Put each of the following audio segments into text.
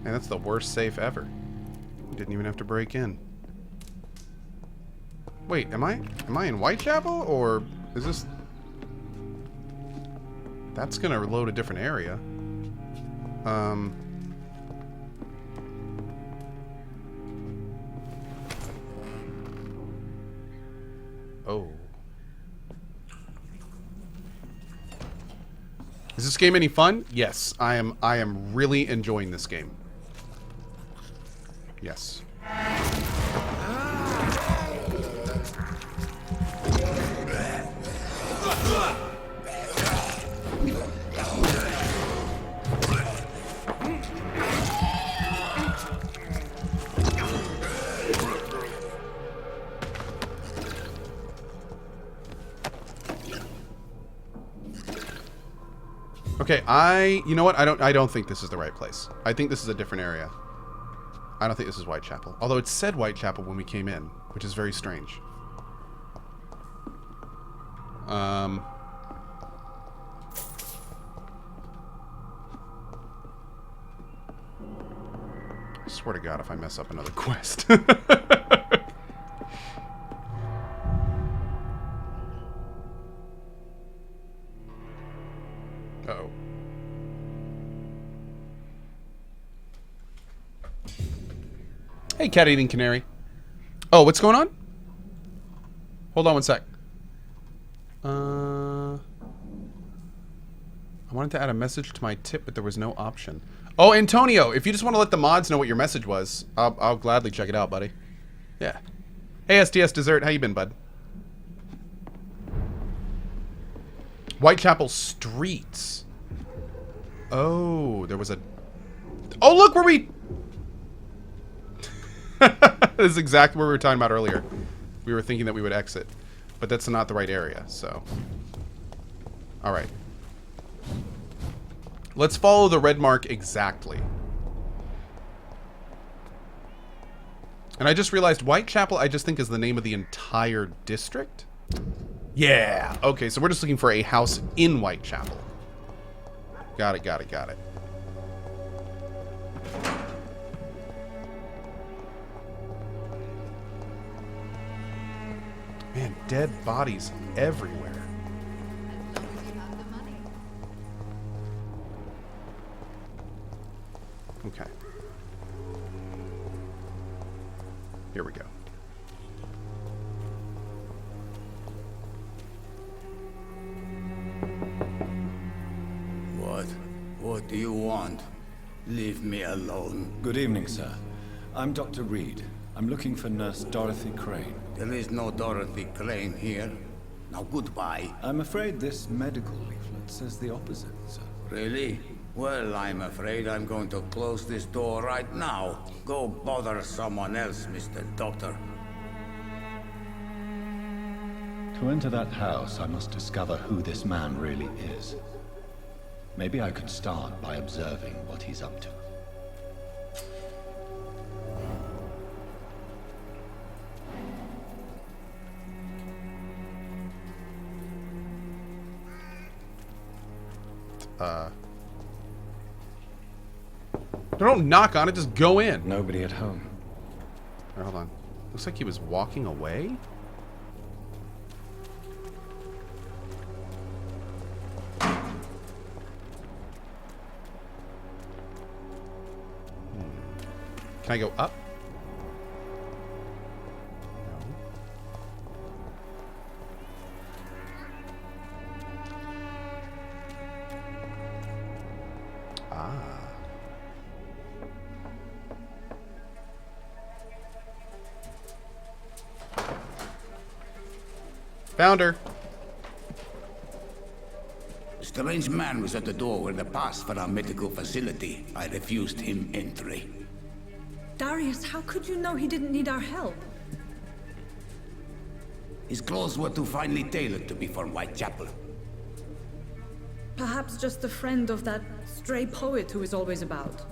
Man, that's the worst safe ever. Didn't even have to break in. Wait, am I in Whitechapel, or is this... That's gonna load a different area. Oh. Is this game any fun? Yes, I am really enjoying this game. Yes. Okay, you know what? I don't think this is the right place. I think this is a different area. I don't think this is Whitechapel. Although it said Whitechapel when we came in, which is very strange. I swear to God if I mess up another quest. Uh-oh. Hey, cat-eating canary. Oh, what's going on? Hold on one sec. I wanted to add a message to my tip, but there was no option. Oh, Antonio, if you just want to let the mods know what your message was, I'll gladly check it out, buddy. Yeah. Hey, STS Dessert, how you been, bud? Whitechapel streets. Oh, there was a... Oh, look where we... This is exactly what we were talking about earlier. We were thinking that we would exit. But that's not the right area, so... Alright. Let's follow the red mark exactly. And I just realized Whitechapel, I just think, is the name of the entire district. Yeah! Okay, so we're just looking for a house in Whitechapel. Got it, got it, got it. Man, dead bodies everywhere. Okay. Here we go. What do you want? Leave me alone. Good evening, sir. I'm Dr. Reed. I'm looking for Nurse Dorothy Crane. There is no Dorothy Crane here. Now goodbye. I'm afraid this medical leaflet says the opposite, sir. Really? Well, I'm afraid I'm going to close this door right now. Go bother someone else, Mr. Doctor. To enter that house, I must discover who this man really is. Maybe I could start by observing what he's up to. Don't knock on it, just go in. Nobody at home. All right, hold on. Looks like he was walking away. Can I go up? No. Ah. Found her. A strange man was at the door with a pass for our medical facility. I refused him entry. Darius, how could you know he didn't need our help? His clothes were too finely tailored to be from Whitechapel. Perhaps just a friend of that stray poet who is always about.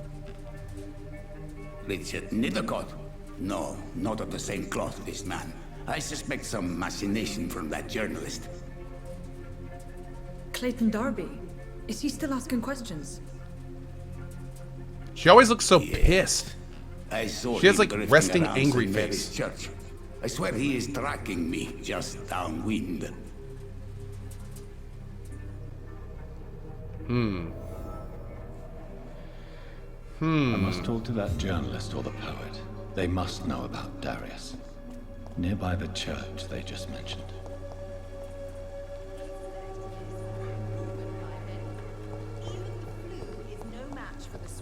Richard Nethercott? No, not of the same cloth, this man. I suspect some machination from that journalist. Clayton Darby. Is he still asking questions? She always looks so pissed. I saw She has, him like, drifting resting around angry St. Mary's face. Church. I swear he is tracking me just downwind. I must talk to that journalist or the poet. They must know about Darius. Nearby the church they just mentioned.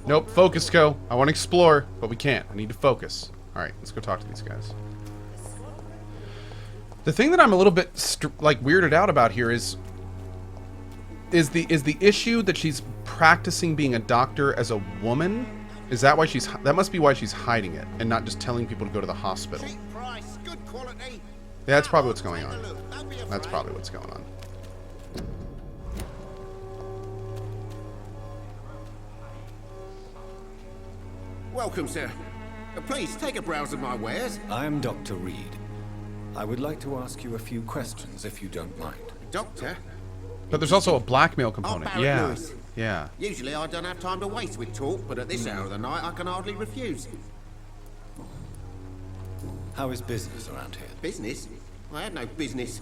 Nope, focus, Go. I want to explore, but we can't. I need to focus. Alright, let's go talk to these guys. The thing that I'm a little bit, weirded out about here is the issue that she's practicing being a doctor as a woman? Is that why that must be why she's hiding it and not just telling people to go to the hospital. Price, good quality. Yeah, that's probably what's going on. That's probably what's going on. Welcome, sir. Please take a browse of my wares. I am Dr. Reed. I would like to ask you a few questions, if you don't mind. Doctor? But there's also a blackmail component. Barrett Yeah. Lewis. Yeah. Usually I don't have time to waste with talk, but at this hour of the night I can hardly refuse. How is business around here? Business? I had no business.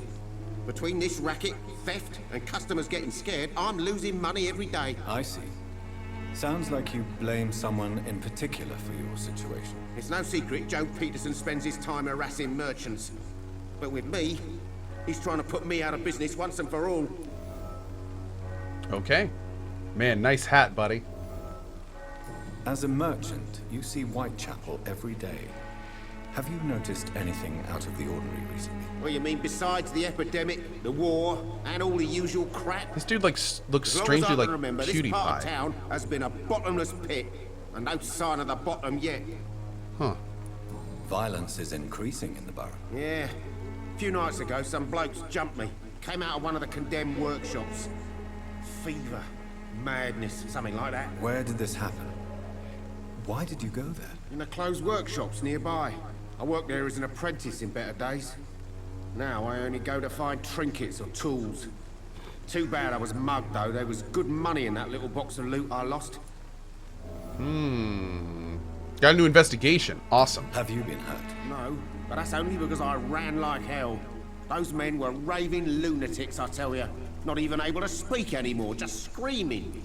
Between this racket, theft, and customers getting scared, I'm losing money every day. I see. Sounds like you blame someone in particular for your situation. It's no secret Joe Peterson spends his time harassing merchants. But with me, he's trying to put me out of business once and for all. Okay. Man, nice hat, buddy. As a merchant, you see Whitechapel every day. Have you noticed anything out of the ordinary recently? What you mean besides the epidemic, the war, and all the usual crap? This dude looks As long strangely as I like can remember, this part of PewDiePie. town has been a bottomless pit, and no sign of the bottom yet. Huh. Violence is increasing in the borough. Yeah. A few nights ago, some blokes jumped me. Came out of one of the condemned workshops. Fever, madness, something like that. Where did this happen? Why did you go there? In the closed workshops nearby. I worked there as an apprentice in better days. Now I only go to find trinkets or tools. Too bad I was mugged, though. There was good money in that little box of loot I lost. Got a new investigation. Awesome. Have you been hurt? No, but that's only because I ran like hell. Those men were raving lunatics, I tell you. Not even able to speak anymore, just screaming.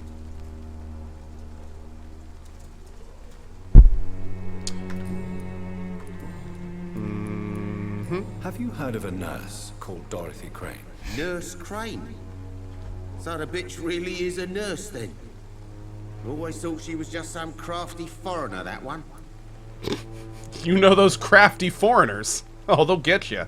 Have you heard of a nurse called Dorothy Crane? Nurse Crane? So the bitch really is a nurse, then? Always thought she was just some crafty foreigner, that one. You know those crafty foreigners. Oh, they'll get you.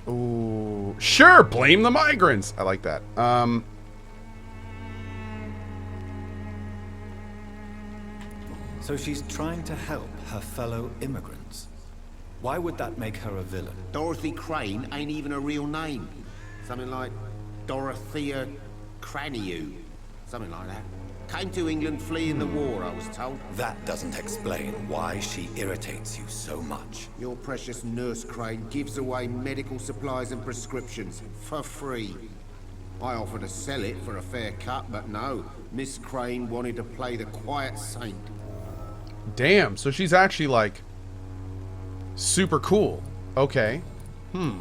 Ooh, sure. Blame the migrants. I like that. So she's trying to help her fellow immigrants. Why would that make her a villain? Dorothy Crane ain't even a real name. Something like Dorothea Craniu. Something like that. Came to England fleeing the war, I was told. That doesn't explain why she irritates you so much. Your precious Nurse Crane gives away medical supplies and prescriptions for free. I offered to sell it for a fair cut, but no. Miss Crane wanted to play the quiet saint. Damn. So she's actually like super cool. Okay. Let's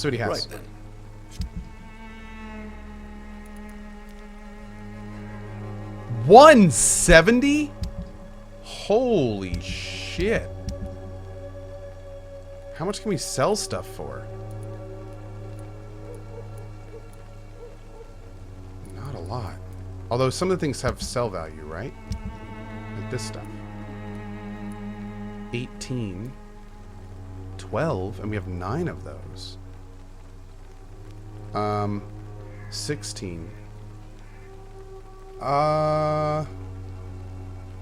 see what he has. Right then. $170? Holy shit. How much can we sell stuff for? Not a lot. Although some of the things have sell value, right? Like this stuff. 18. 12, and we have 9 of those. 16. We're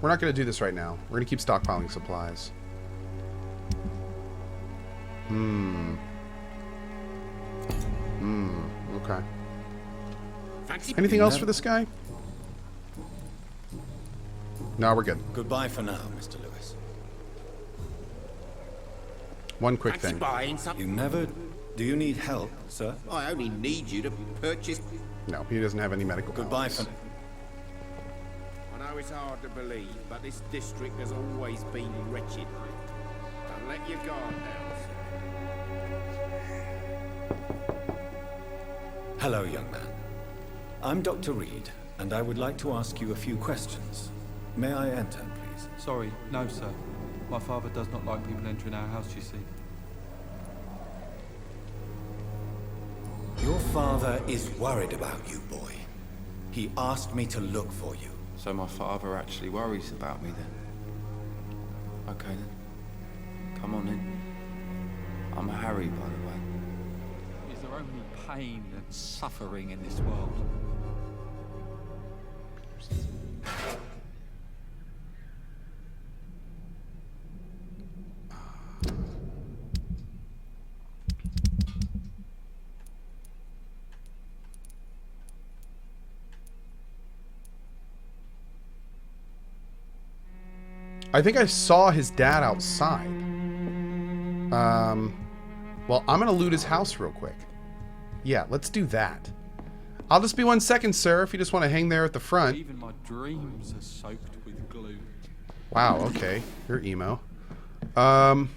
not going to do this right now. We're going to keep stockpiling supplies. Okay. Fancy Anything else for this guy? No, we're good. Goodbye for now, Mr. Lewis. One quick fancy thing. buying something? You never Do you need help, sir? I only need you to purchase... No, he doesn't have any medical Goodbye powers. for... I know it's hard to believe, but this district has always been wretched. Don't let your guard down, sir. Hello, young man. I'm Dr. Reed, and I would like to ask you a few questions. May I enter, please? Sorry, no, sir. My father does not like people entering our house, you see. Your father is worried about you, boy. He asked me to look for you. So my father actually worries about me then? Okay then. Come on in. I'm Harry, by the way. Is there only pain and suffering in this world? I think I saw his dad outside. Well, I'm gonna loot his house real quick. Yeah, let's do that. I'll just be 1 second, sir, if you just want to hang there at the front. Even my dreams are soaked with glue. Wow, okay. You're emo. Let's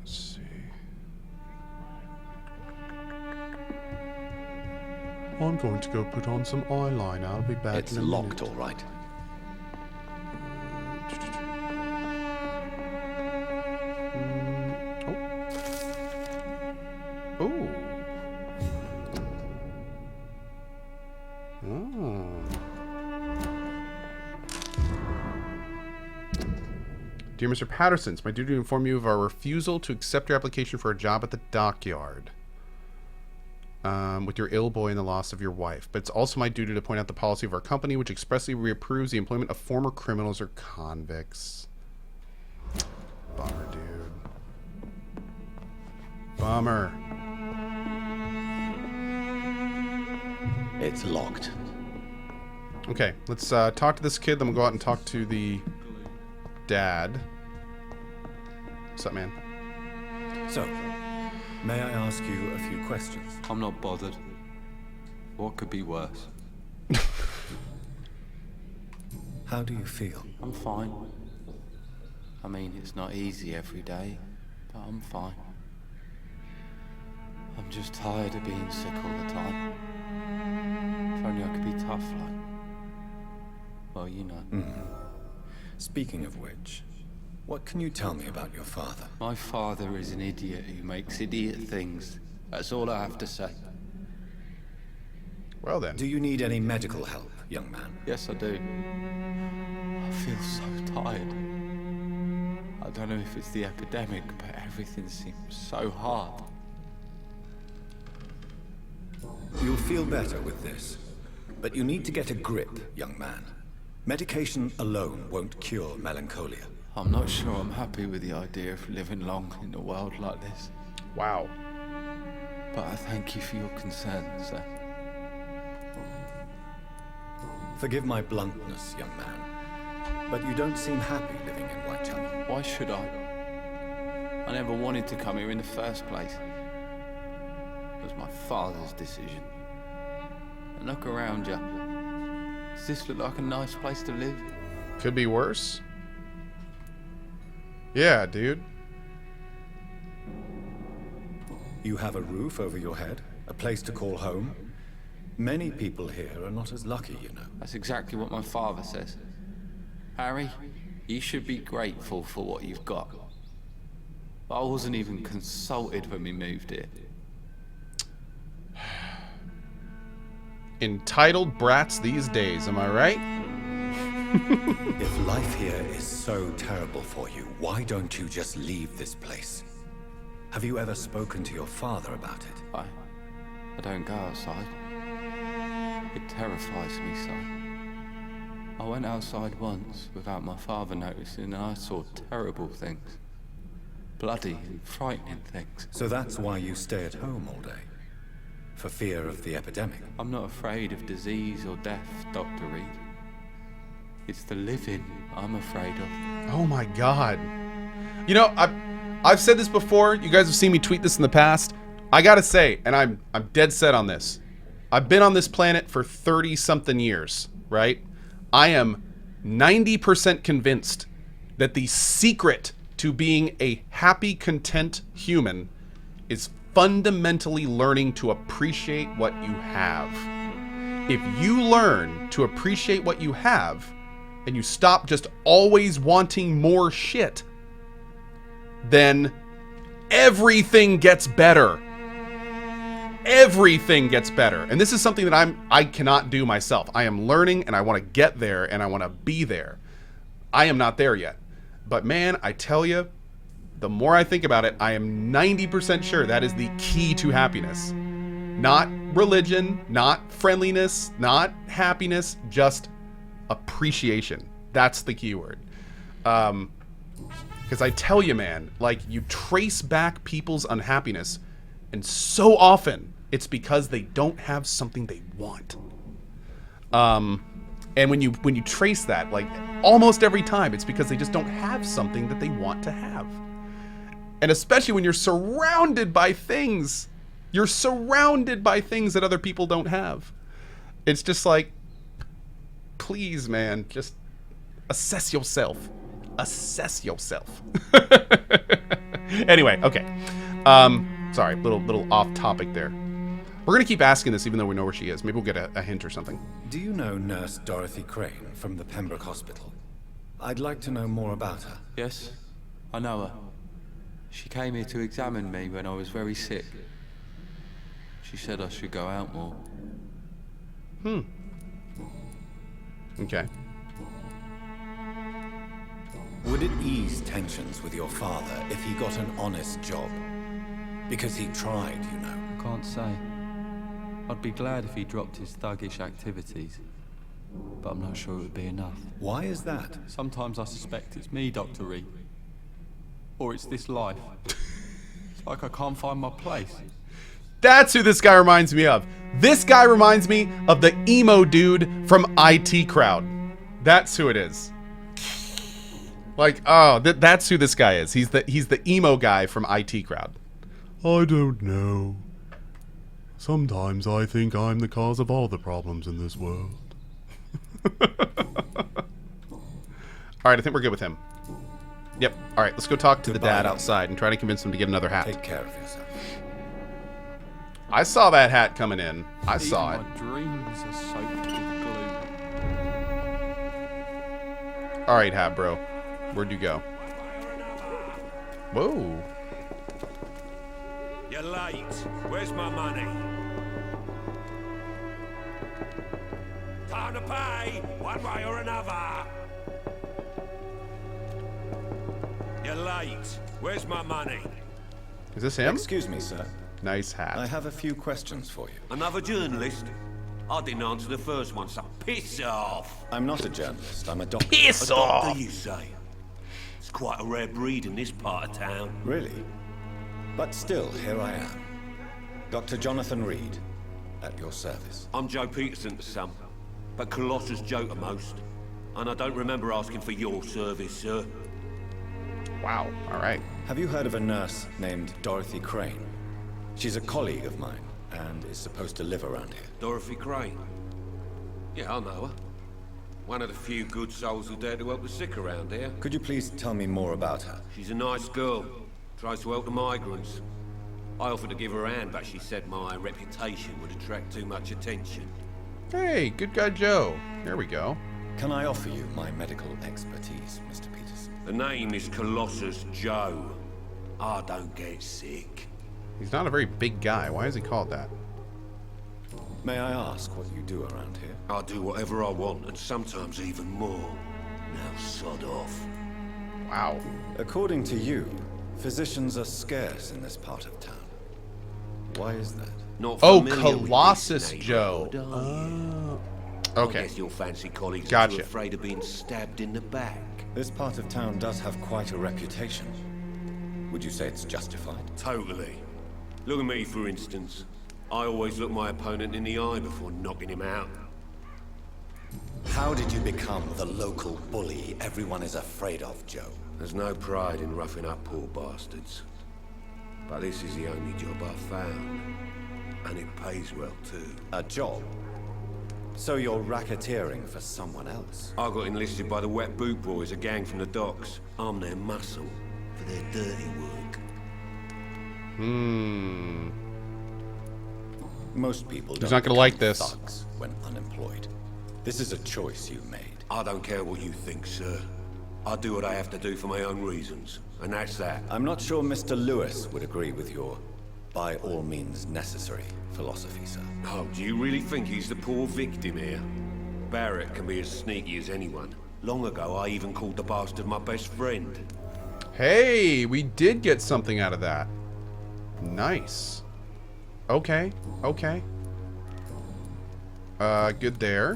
see. I'm going to go put on some eyeliner. I'll be back It's in a locked, minute. all right. Oh. Oh. Dear Mr. Patterson, it's my duty to inform you of our refusal to accept your application for a job at the dockyard. With your ill boy and the loss of your wife. But it's also my duty to point out the policy of our company, which expressly reapproves the employment of former criminals or convicts. Bummer, dude. Bummer. It's locked. Okay, let's talk to this kid, then we'll go out and talk to the dad. What's up, man? So, may I ask you a few questions? I'm not bothered. What could be worse? How do you feel? I'm fine. I mean, it's not easy every day, but I'm fine. I'm just tired of being sick all the time. If only I could be tough like... Well, you know. Speaking of which, what can you tell me about your father? My father is an idiot who makes idiot things. That's all I have to say. Well then. Do you need any medical help, young man? Yes, I do. I feel so tired. I don't know if it's the epidemic, but everything seems so hard. You'll feel better with this. But you need to get a grip, young man. Medication alone won't cure melancholia. I'm not sure I'm happy with the idea of living long in a world like this. Wow. But I thank you for your concern, sir. Forgive my bluntness, young man. But you don't seem happy living in Whitechapel. Why should I? I never wanted to come here in the first place. It was my father's decision. And look around you. Does this look like a nice place to live? Could be worse. Yeah, dude. You have a roof over your head, a place to call home. Many people here are not as lucky, you know. That's exactly what my father says. Harry, you should be grateful for what you've got. But I wasn't even consulted when we moved here. Entitled brats these days, am I right? If life here is so terrible for you, why don't you just leave this place? Have you ever spoken to your father about it? I don't go outside. It terrifies me so. I went outside once without my father noticing and I saw terrible things. Bloody and frightening things. So that's why you stay at home all day? For fear of the epidemic? I'm not afraid of disease or death, Dr. Reed. It's the living I'm afraid of. Oh my god. You know, I've said this before. You guys have seen me tweet this in the past. I gotta say, and I'm dead set on this. I've been on this planet for 30-something years, right? I am 90% convinced that the secret to being a happy, content human is fundamentally learning to appreciate what you have. If you learn to appreciate what you have, and you stop just always wanting more shit, then everything gets better. Everything gets better. And this is something that I cannot do myself. I am learning, and I want to get there, and I want to be there. I am not there yet. But man, I tell you, the more I think about it, I am 90% sure that is the key to happiness. Not religion, not friendliness, not happiness, just appreciation. That's the key word. Because I tell you, man, like, you trace back people's unhappiness, and so often it's because they don't have something they want. And when you trace that, like, almost every time, it's because they just don't have something that they want to have. And especially when you're surrounded by things. You're surrounded by things that other people don't have. It's just like, please, man, just assess yourself. Assess yourself. Anyway, okay. Sorry, little off topic there. We're gonna keep asking this even though we know where she is. Maybe we'll get a hint or something. Do you know Nurse Dorothy Crane from the Pembroke Hospital? I'd like to know more about her. Yes, I know her. She came here to examine me when I was very sick. She said I should go out more. Okay. Would it ease tensions with your father if he got an honest job? Because he tried, you know. Can't say. I'd be glad if he dropped his thuggish activities, but I'm not sure it would be enough. Why is that? Sometimes I suspect it's me, Dr. Reed. Or it's this life. It's like I can't find my place. That's who this guy reminds me of. This guy reminds me of the emo dude from IT Crowd. That's who it is. Like, oh, that's who this guy is. He's the emo guy from IT Crowd. I don't know. Sometimes I think I'm the cause of all the problems in this world. Alright, I think we're good with him. Yep. Alright, let's go talk to the dad outside and try to convince him to get another hat. Take care of yourself. I saw that hat coming in. I saw it. My dreams are soaked with glue. Alright, hat bro. Where'd you go? Whoa. You're late. Where's my money? Time to pay, one way or another. You're late. Where's my money? Is this him? Excuse me, sir. Nice hat. I have a few questions for you. Another journalist? I didn't answer the first one, so piss off. I'm not a journalist. I'm a doctor. Piss A off! doctor, you say? It's quite a rare breed in this part of town. Really? But still, here I am. Dr. Jonathan Reed, at your service. I'm Joe Peterson to some, but Colossus Joe to most. And I don't remember asking for your service, sir. Wow. Alright. Have you heard of a nurse named Dorothy Crane? She's a colleague of mine, and is supposed to live around here. Dorothy Crane? Yeah, I know her. One of the few good souls who dare to help the sick around here. Could you please tell me more about her? She's a nice girl. Tries to help the migrants. I offered to give her a hand, but she said my reputation would attract too much attention. Hey, good guy Joe. There we go. Can I offer you my medical expertise, Mr. Peterson? The name is Colossus Joe. I don't get sick. He's not a very big guy. Why is he called that? May I ask what you do around here? I do whatever I want, and sometimes even more. Now sod off. Wow. According to you, physicians are scarce in this part of town. Why is that? Not Oh, familiar with Colossus this Joe. neighborhood, are you? I Okay. guess your fancy colleagues are Gotcha. too afraid of being stabbed in the back. This part of town does have quite a reputation. Would you say it's justified? Totally. Look at me, for instance. I always look my opponent in the eye before knocking him out. How did you become the local bully everyone is afraid of, Joe? There's no pride in roughing up poor bastards. But this is the only job I've found. And it pays well, too. A job? So you're racketeering for someone else? I got enlisted by the Wet Boot Boys, a gang from the docks. I'm their muscle for their dirty work. Most people He's don't not gonna like become this. thugs when unemployed. This is a choice you made. I don't care what you think, sir. I do what I have to do for my own reasons. And that's that. I'm not sure Mr. Lewis would agree with your by all means necessary philosophy, sir. Oh, do you really think he's the poor victim here? Barrett can be as sneaky as anyone. Long ago, I even called the bastard my best friend. Hey, we did get something out of that. Nice. Okay, okay. Good there.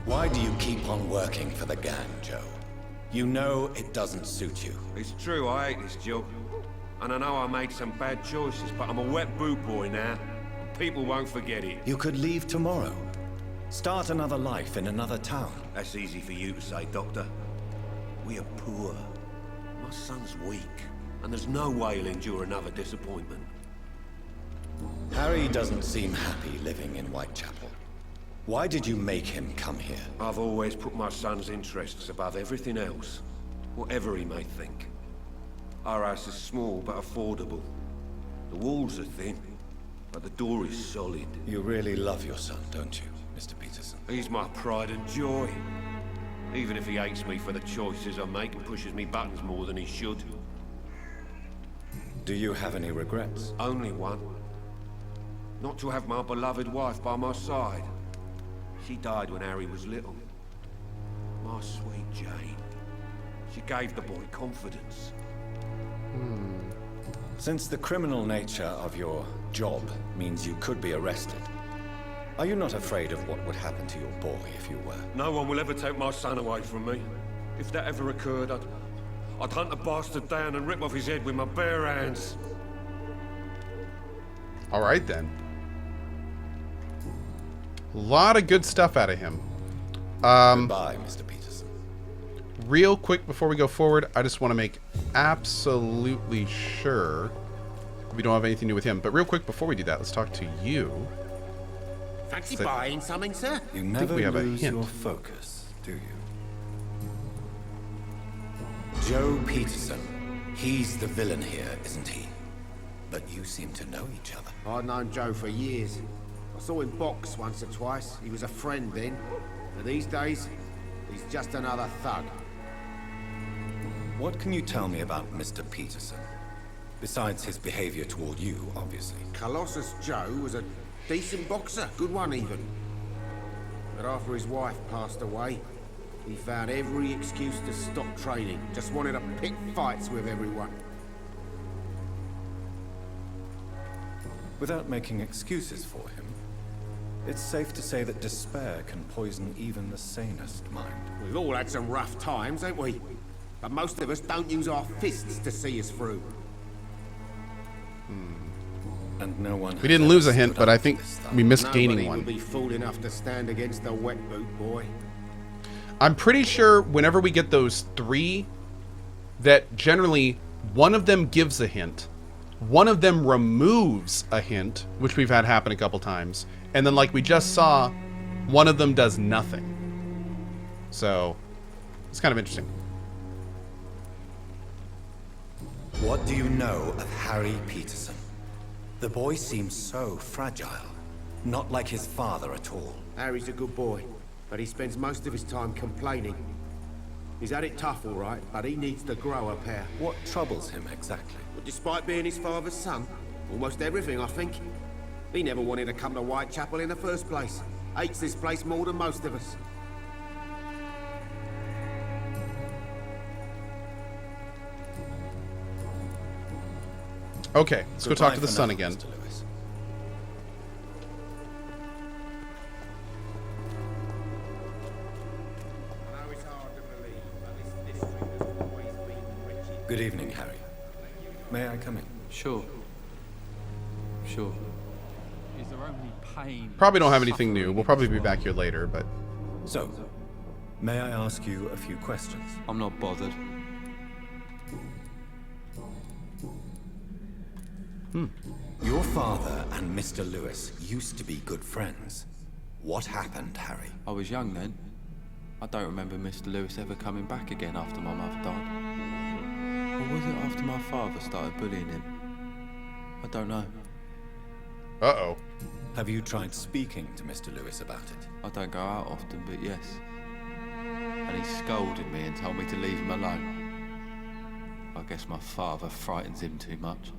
Why do you keep on working for the gang, Joe? You know it doesn't suit you. It's true, I hate this job. And I know I made some bad choices, but I'm a wet boot boy now. People won't forget it. You could leave tomorrow. Start another life in another town. That's easy for you to say, Doctor. We are poor. My son's weak, and there's no way he'll endure another disappointment. Harry doesn't seem happy living in Whitechapel. Why did you make him come here? I've always put my son's interests above everything else, whatever he may think. Our house is small but affordable. The walls are thin, but the door is solid. You really love your son, don't you, Mr. Peterson? He's my pride and joy. Even if he hates me for the choices I make and pushes me buttons more than he should. Do you have any regrets? Only one. Not to have my beloved wife by my side. She died when Harry was little. My sweet Jane. She gave the boy confidence. Since the criminal nature of your job means you could be arrested, are you not afraid of what would happen to your boy if you were? No one will ever take my son away from me. If that ever occurred, I'd hunt the bastard down and rip off his head with my bare hands. All right, then. A lot of good stuff out of him. Goodbye, Mr. Peterson. Real quick before we go forward, I just want to make absolutely sure we don't have anything to do with him. But real quick before we do that, let's talk to you. Fancy So- buying something, sir? You never we have a lose hint. your focus, do you? Joe Peterson. He's the villain here, isn't he? But you seem to know each other. I'd known Joe for years. I saw him box once or twice. He was a friend then. But these days, he's just another thug. What can you tell me about Mr. Peterson? Besides his behavior toward you, obviously. Colossus Joe was a decent boxer, good one even. But after his wife passed away, he found every excuse to stop training. Just wanted to pick fights with everyone. Without making excuses for him, it's safe to say that despair can poison even the sanest mind. We've all had some rough times, ain't we? But most of us don't use our fists to see us through. And no one. We didn't lose a hint, but I think we missed Nobody gaining would one. be fool enough to stand against the wet boot boy. I'm pretty sure whenever we get those three, that generally one of them gives a hint, one of them removes a hint, which we've had happen a couple times, and then like we just saw, one of them does nothing. So, it's kind of interesting. What do you know of Harry Peterson? The boy seems so fragile. Not like his father at all. Harry's a good boy, but he spends most of his time complaining. He's had it tough, all right, but he needs to grow a pair. What troubles him exactly? But despite being his father's son, almost everything, I think. He never wanted to come to Whitechapel in the first place. Hates this place more than most of us. Okay, let's go talk to the Goodbye for son now, again. Mr. Lewis. I know it's hard to believe, but this district has always been wretched. Good evening, Harry. May I come in? Sure. Sure. Is there only pain? Probably don't have anything new. We'll probably be back here later, but So, May I ask you a few questions? I'm not bothered. Your father and Mr. Lewis used to be good friends. What happened, Harry? I was young then. I don't remember Mr. Lewis ever coming back again after my mother died. Or was it after my father started bullying him? I don't know. Uh-oh. Have you tried speaking to Mr. Lewis about it? I don't go out often, but yes. And he scolded me and told me to leave him alone. I guess my father frightens him too much.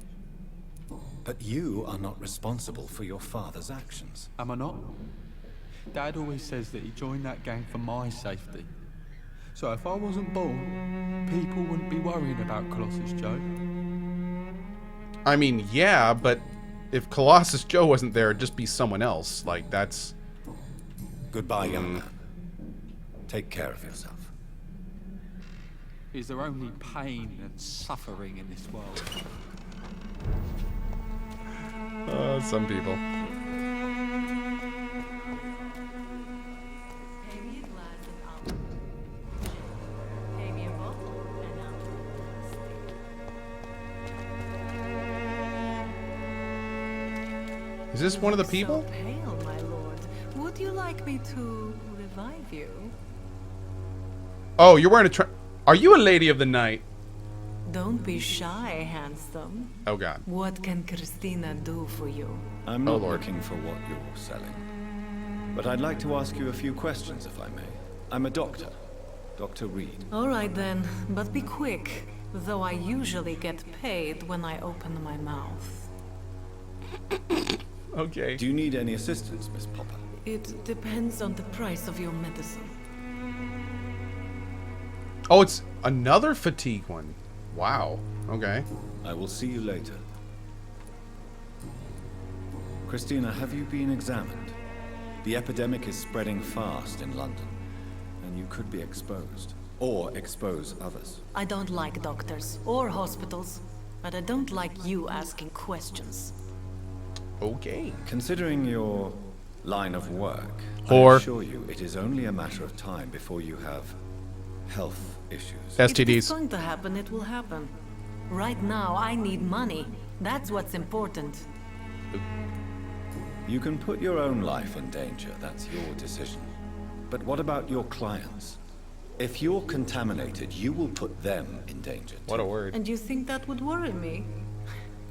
But you are not responsible for your father's actions. Am I not? Dad always says that he joined that gang for my safety. So if I wasn't born, people wouldn't be worrying about Colossus Joe. I mean, yeah, but if Colossus Joe wasn't there, it'd just be someone else. Like, that's... Goodbye, young man. Take care of yourself. Is there only pain and suffering in this world? Some people. Pay me a glass and I'll pay me a bottle and I'll Is this one of the people? So pale, my lord. Would you like me to revive you? Oh, you're wearing a Are you a lady of the night? Don't be shy, handsome. Oh, God. What can Christina do for you? I'm not Lord. looking for what you're selling. But I'd like to ask you a few questions, if I may. I'm a doctor. Dr. Reed. All right then, but be quick. Though I usually get paid when I open my mouth. Okay. Do you need any assistance, Miss Popper? It depends on the price of your medicine. Oh, it's another fatigue one. Wow. Okay. I will see you later. Christina, have you been examined? The epidemic is spreading fast in London, and you could be exposed. Or expose others. I don't like doctors or hospitals, but I don't like you asking questions. Okay. Considering your line of work, I Whore. assure you it is only a matter of time before you have health issues. If it's STDs. going to happen, it will happen. Right now, I need money. That's what's important. You can put your own life in danger, that's your decision. But what about your clients? If you're contaminated, you will put them in danger too. What a word. And you think that would worry me?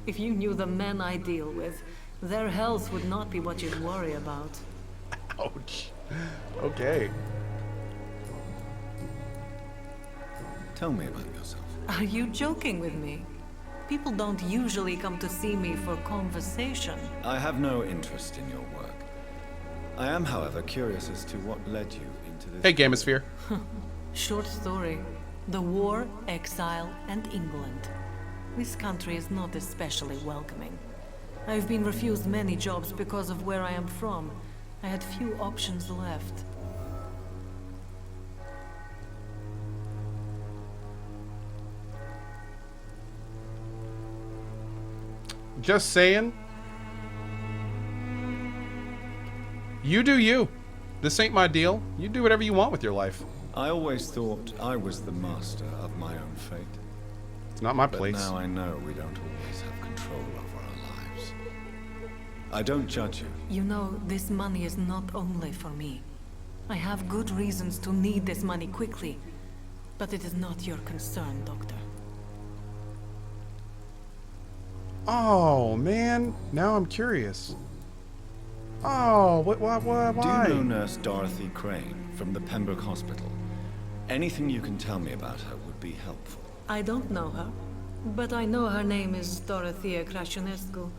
If you knew the men I deal with, their health would not be what you'd worry about. Ouch. Okay. Tell me about yourself. Are you joking with me? People don't usually come to see me for conversation. I have no interest in your work. I am, however, curious as to what led you into this... Hey, Gamosphere. Short story. The war, exile, and England. This country is not especially welcoming. I've been refused many jobs because of where I am from. I had few options left. Just saying. You do you. This ain't my deal. You do whatever you want with your life. I always thought I was the master of my own fate. It's not my But place. now I know we don't always have control over our lives. I don't judge you. You know, this money is not only for me. I have good reasons to need this money quickly. But it is not your concern, Doctor. Oh, man. Now I'm curious. Oh, why? Do you know Nurse Dorothy Crane from the Pembroke Hospital? Anything you can tell me about her would be helpful. I don't know her, but I know her name is Dorothea Crăciunescu.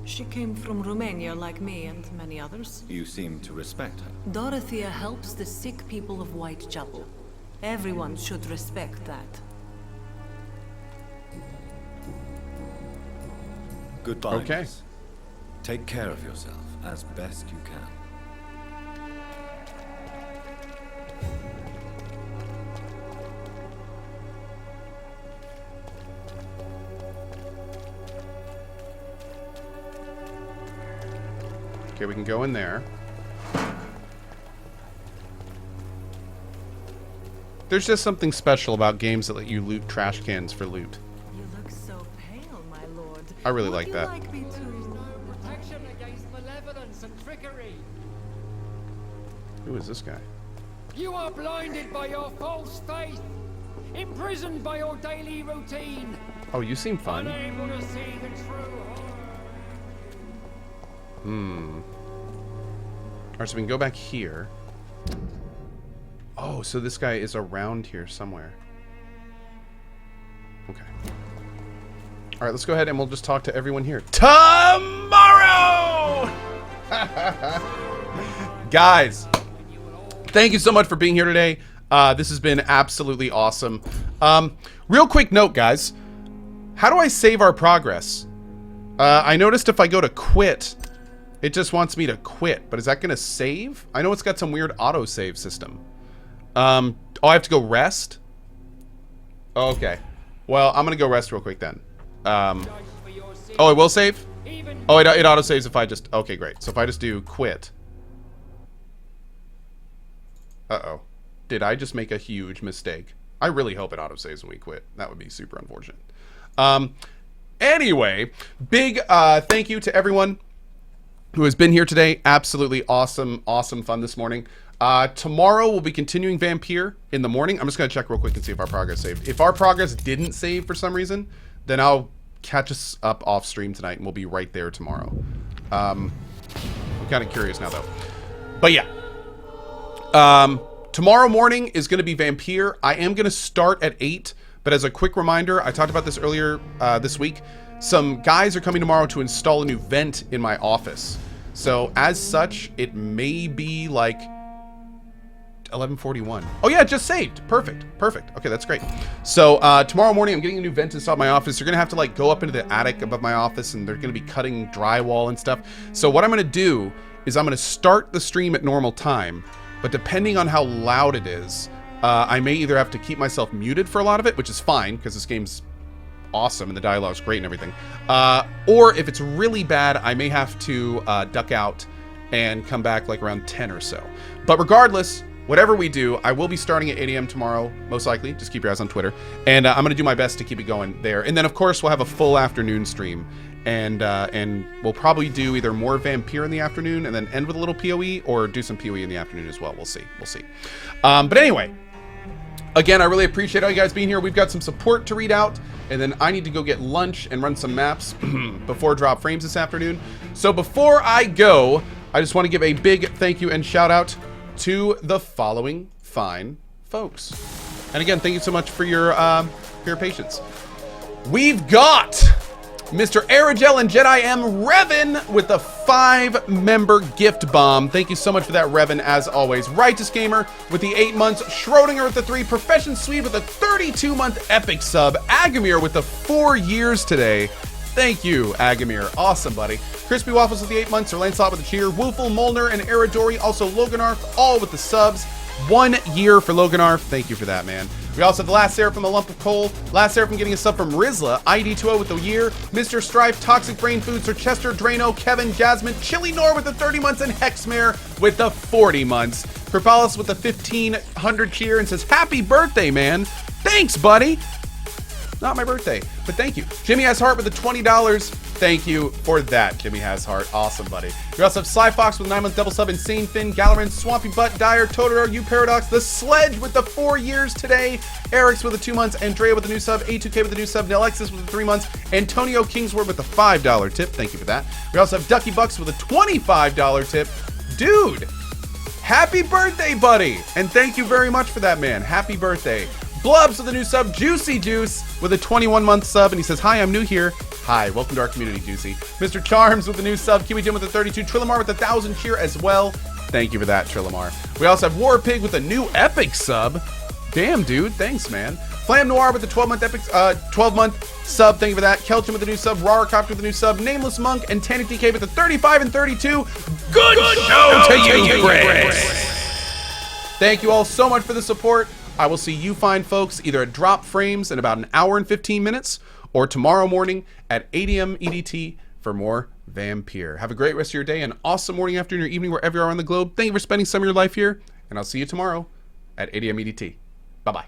She came from Romania like me and many others. You seem to respect her. Dorothea helps the sick people of Whitechapel. Everyone should respect that. Goodbye. Okay. Miss. Take care of yourself as best you can. Okay, we can go in there. There's just something special about games that let you loot trash cans for loot. You look so pale, my lord. I really like that. Like me to... Protection against malevolence and trickery. Who is this guy? You are blinded by your false faith, imprisoned by your daily routine. Oh, you seem fun. Unable to see the true horror. Alright, so we can go back here. Oh, so this guy is around here somewhere. Okay. Alright, let's go ahead and we'll just talk to everyone here. Tomorrow! Guys, thank you so much for being here today. This has been absolutely awesome. Real quick note, guys. How do I save our progress? I noticed if I go to quit, it just wants me to quit. But is that going to save? I know it's got some weird autosave system. Oh, I have to go rest? Okay. Well, I'm going to go rest real quick then. Oh, it will save? Oh, it autosaves if I just... Okay, great. So if I just do quit. Uh-oh. Did I just make a huge mistake? I really hope it autosaves when we quit. That would be super unfortunate. Anyway, big thank you to everyone who has been here today. Absolutely awesome, awesome fun this morning. Tomorrow we'll be continuing Vampyr in the morning. I'm just going to check real quick and see if our progress saved. If our progress didn't save for some reason, then I'll catch us up off stream tonight and we'll be right there tomorrow. I'm kind of curious now though. But yeah. Tomorrow morning is going to be Vampyr. I am going to start at 8, but as a quick reminder, I talked about this earlier this week. Some guys are coming tomorrow to install a new vent in my office. So as such, it may be like 11:41. Oh yeah, it just saved. Perfect. Perfect. Okay, that's great. So tomorrow morning, I'm getting a new vent installed in my office. You're going to have to like go up into the attic above my office, and they're going to be cutting drywall and stuff. So what I'm going to do is I'm going to start the stream at normal time. But depending on how loud it is, I may either have to keep myself muted for a lot of it, which is fine, because this game's awesome and the dialogue's great and everything. Or if it's really bad, I may have to duck out and come back like around 10 or so. But regardless, whatever we do, I will be starting at 8 a.m. tomorrow, most likely. Just keep your eyes on Twitter. And I'm going to do my best to keep it going there. And then, of course, we'll have a full afternoon stream. And we'll probably do either more Vampyr in the afternoon and then end with a little PoE, or do some PoE in the afternoon as well. We'll see. We'll see. But anyway, again, I really appreciate all you guys being here. We've got some support to read out, and then I need to go get lunch and run some maps before drop frames this afternoon. So before I go, I just want to give a big thank you and shout out to the following fine folks. And again, thank you so much for your patience. We've got Mr. Aragel and Jedi M Revan with the 5-member gift bomb. Thank you so much for that, Revan, as always. Righteous Gamer with the 8 months. Schrodinger with the 3. Profession Swede with a 32-month epic sub. Agamir with the 4 years today. Thank you, Agamir. Awesome, buddy. Crispy Waffles with the 8 months. Sir Lancelot with the cheer. Woofle, Molnar, and Aradori. Also Loganarf, all with the subs. 1 year for Loganarf. Thank you for that, man. We also have the Last Seraphim, a lump of coal. Last Seraphim getting a sub from Rizla. ID20 with the year. Mr. Strife, Toxic Brain Food, Sir Chester, Drano, Kevin, Jasmine, Chili Nor with the 30 months, and Hexmare with the 40 months. Perpalis with the 1500 cheer and says, happy birthday, man. Thanks, buddy. Not my birthday, but thank you. Jimmy Has Heart with the $20. Thank you for that, Jimmy Has Heart. Awesome, buddy. We also have Sly Fox with 9-month double sub, Insane Finn, Galarin, Swampy Butt, Dyer, Totoro, You Paradox, The Sledge with the 4 years today, Eric's with the 2 months, Andrea with the new sub, A2K with the new sub, Nelexis with the 3 months, Antonio Kingsword with the $5 tip. Thank you for that. We also have Ducky Bucks with a $25 tip. Dude, happy birthday, buddy. And thank you very much for that, man. Happy birthday. Blubs with a new sub, Juicy Juice with a 21-month sub, and he says, hi, I'm new here. Hi, welcome to our community, Juicy. Mr. Charms with a new sub, Kiwi Jim with a 32, Trillamar with a 1,000 cheer as well. Thank you for that, Trillamar. We also have War Pig with a new epic sub. Damn, dude, thanks, man. Flam Noir with the 12-month epic, 12-month sub, thank you for that. Kelchin with a new sub, Rarcopter with a new sub, Nameless Monk, and Tannic DK with the 35 and 32. Good show to you, Chris. Thank you all so much for the support. I will see you fine folks either at Drop Frames in about an hour and 15 minutes or tomorrow morning at 8 a.m. EDT for more Vampyr. Have a great rest of your day, an awesome morning, afternoon, or evening wherever you are on the globe. Thank you for spending some of your life here, and I'll see you tomorrow at 8 a.m. EDT. Bye-bye.